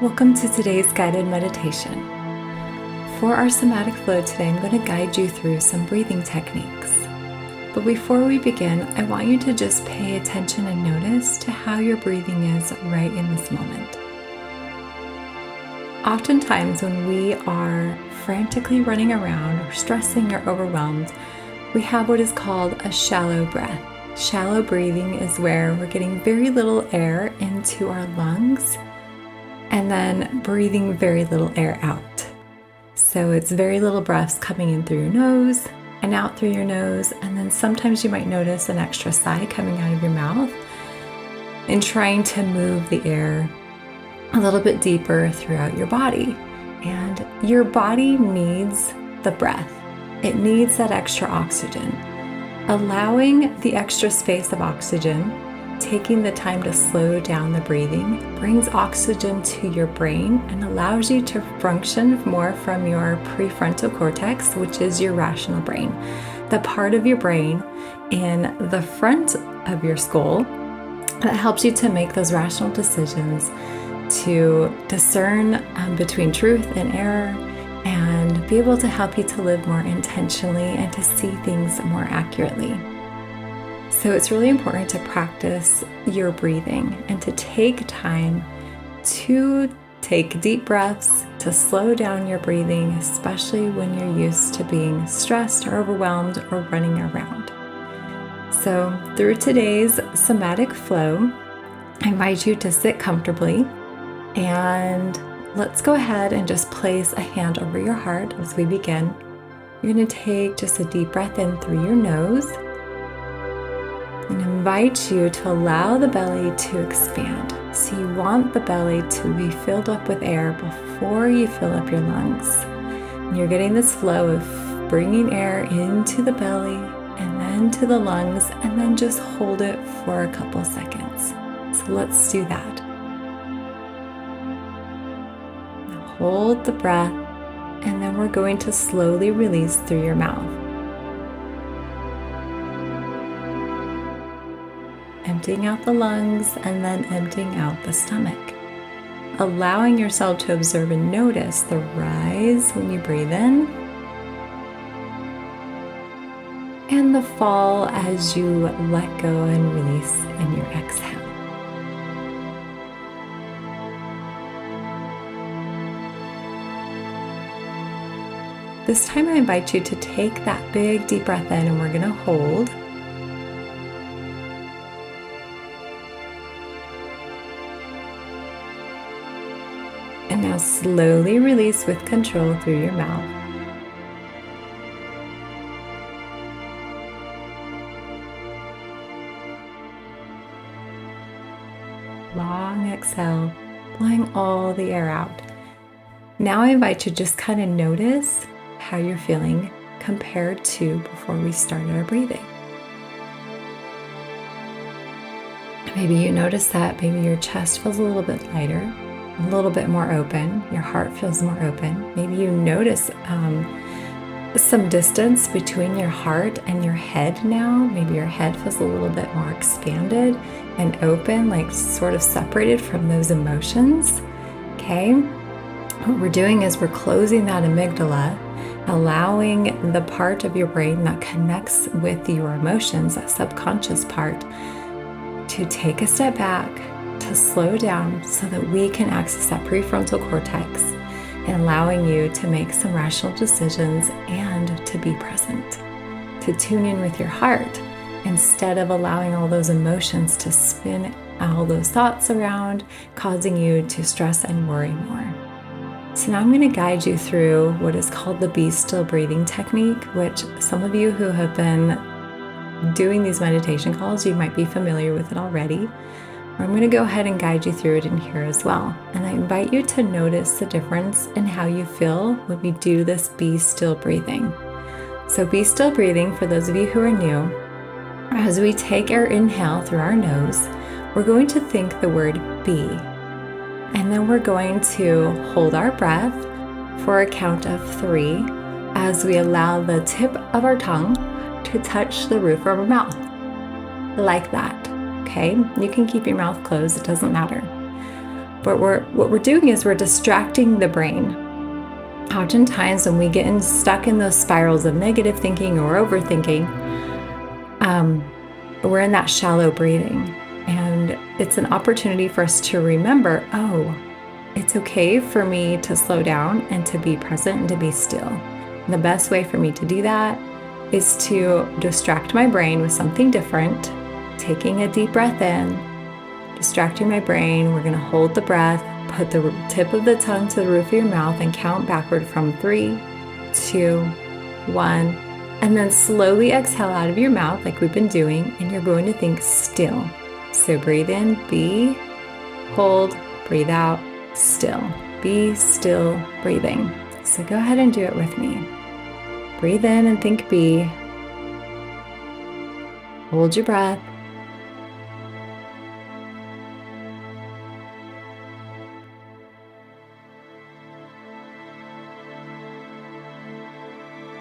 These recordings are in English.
Welcome to today's guided meditation. For our somatic flow today, I'm going to guide you through some breathing techniques. But before we begin, I want you to just pay attention and notice to how your breathing is right in this moment. Oftentimes when we are frantically running around or stressing or overwhelmed, we have what is called a shallow breath. Shallow breathing is where we're getting very little air into our lungs and then breathing very little air out. So it's very little breaths coming in through your nose and out through your nose, and then sometimes you might notice an extra sigh coming out of your mouth and trying to move the air a little bit deeper throughout your body. And your body needs the breath. It needs that extra oxygen. Allowing the extra space of oxygen, taking the time to slow down the breathing, brings oxygen to your brain and allows you to function more from your prefrontal cortex, which is your rational brain. The part of your brain in the front of your skull that helps you to make those rational decisions, to discern between truth and error, and be able to help you to live more intentionally and to see things more accurately. So it's really important to practice your breathing and to take time to take deep breaths, to slow down your breathing, especially when you're used to being stressed or overwhelmed or running around. So through today's somatic flow, I invite you to sit comfortably, and let's go ahead and just place a hand over your heart as we begin. You're going to take just a deep breath in through your nose and invite you to allow the belly to expand. So you want the belly to be filled up with air before you fill up your lungs. And you're getting this flow of bringing air into the belly and then to the lungs, and then just hold it for a couple seconds. So let's do that. Now hold the breath, and then we're going to slowly release through your mouth. Emptying out the lungs and then emptying out the stomach. Allowing yourself to observe and notice the rise when you breathe in and the fall as you let go and release in your exhale. This time I invite you to take that big deep breath in, and we're going to hold. And now slowly release with control through your mouth. Long exhale, blowing all the air out. Now I invite you to just kind of notice how you're feeling compared to before we started our breathing. Maybe you notice that maybe your chest feels a little bit lighter, a little bit more open. Your heart feels more open. Maybe you notice some distance between your heart and your head now. Maybe your head feels a little bit more expanded and open, like sort of separated from those emotions. Okay? What we're doing is we're closing that amygdala, allowing the part of your brain that connects with your emotions, that subconscious part, to take a step back, to slow down so that we can access that prefrontal cortex, and allowing you to make some rational decisions and to be present, to tune in with your heart instead of allowing all those emotions to spin all those thoughts around, causing you to stress and worry more. So now I'm going to guide you through what is called the Be Still breathing technique, which some of you who have been doing these meditation calls, you might be familiar with it already. I'm going to go ahead and guide you through it in here as well. And I invite you to notice the difference in how you feel when we do this Be Still breathing. So Be Still breathing, for those of you who are new, as we take our inhale through our nose, we're going to think the word be. And then we're going to hold our breath for a count of 3 as we allow the tip of our tongue to touch the roof of our mouth, like that. Okay, you can keep your mouth closed, it doesn't matter. But what we're doing is we're distracting the brain. Oftentimes when we get stuck in those spirals of negative thinking or overthinking, we're in that shallow breathing. And it's an opportunity for us to remember, oh, it's okay for me to slow down and to be present and to be still. And the best way for me to do that is to distract my brain with something different, taking a deep breath in, distracting my brain. We're going to hold the breath, put the tip of the tongue to the roof of your mouth and count backward from 3, 2, 1, and then slowly exhale out of your mouth like we've been doing, and you're going to think still. So breathe in, be, hold, breathe out, still. Be still breathing. So go ahead and do it with me. Breathe in and think be. Hold your breath.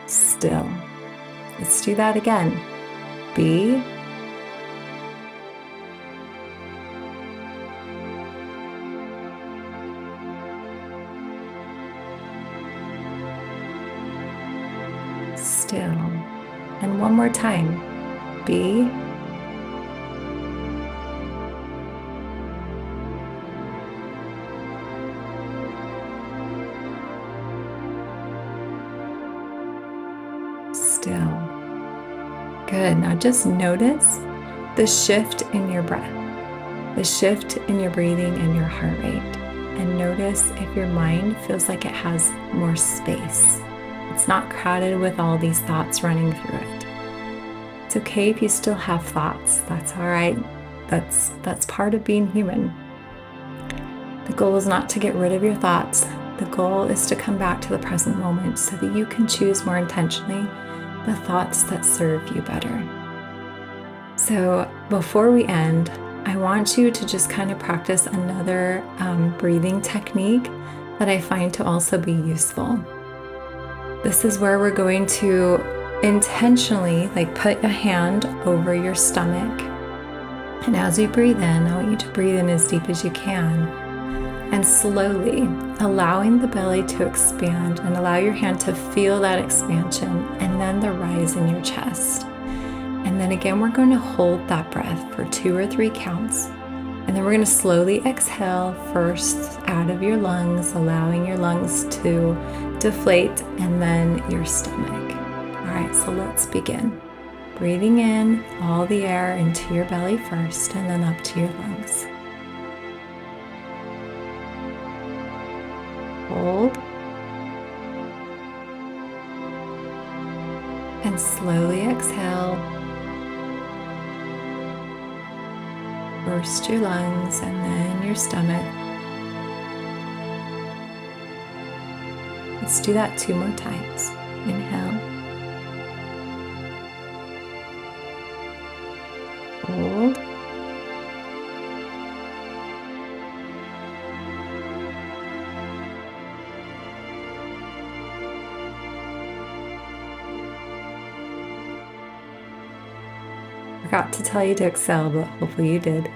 Still. Let's do that again. Be. Still. And one more time. Be. Still. Good. Now just notice the shift in your breath, the shift in your breathing and your heart rate. And notice if your mind feels like it has more space. It's not crowded with all these thoughts running through it. It's okay if you still have thoughts. That's all right. That's part of being human. The goal is not to get rid of your thoughts. The goal is to come back to the present moment so that you can choose more intentionally the thoughts that serve you better. So before we end, I want you to just kind of practice another breathing technique that I find to also be useful. This is where we're going to intentionally put a hand over your stomach. And as you breathe in, I want you to breathe in as deep as you can. And slowly allowing the belly to expand and allow your hand to feel that expansion and then the rise in your chest. And then again, we're going to hold that breath for 2 or 3 counts. And then we're going to slowly exhale first out of your lungs, allowing your lungs to deflate, and then your stomach. All right, so let's begin. Breathing in all the air into your belly first and then up to your lungs. Hold. And slowly exhale. First your lungs and then your stomach. Let's do that 2 more times. Inhale. Hold. Forgot to tell you to exhale, but hopefully you did.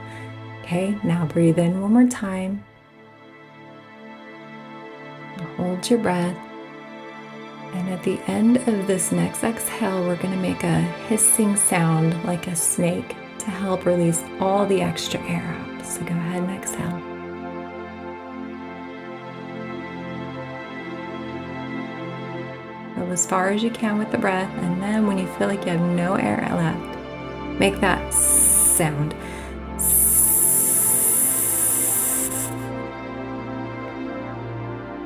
Okay, now breathe in one more time. Hold your breath. And at the end of this next exhale, we're going to make a hissing sound like a snake to help release all the extra air out. So go ahead and exhale. Go as far as you can with the breath, and then when you feel like you have no air left, make that sound.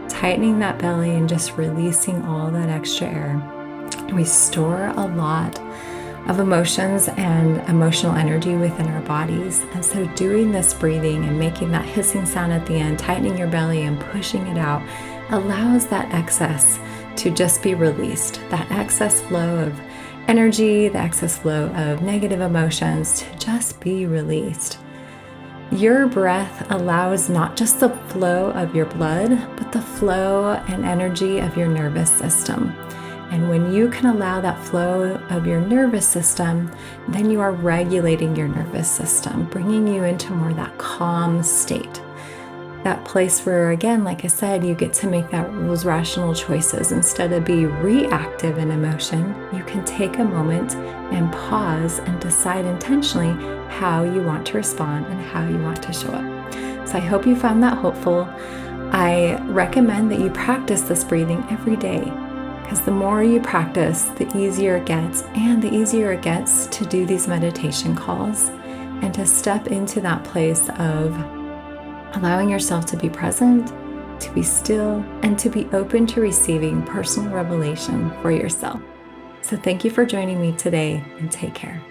Tightening that belly and just releasing all that extra air. We store a lot of emotions and emotional energy within our bodies. And so doing this breathing and making that hissing sound at the end, tightening your belly and pushing it out, allows that excess to just be released. That excess flow of energy, the excess flow of negative emotions to just be released. Your breath allows not just the flow of your blood, but the flow and energy of your nervous system. And when you can allow that flow of your nervous system, then you are regulating your nervous system, bringing you into more that calm state. That place where, again, like I said, you get to make those rational choices. Instead of be reactive in emotion, you can take a moment and pause and decide intentionally how you want to respond and how you want to show up. So I hope you found that helpful. I recommend that you practice this breathing every day, because the more you practice, the easier it gets, and the easier it gets to do these meditation calls and to step into that place of allowing yourself to be present, to be still, and to be open to receiving personal revelation for yourself. So thank you for joining me today, and take care.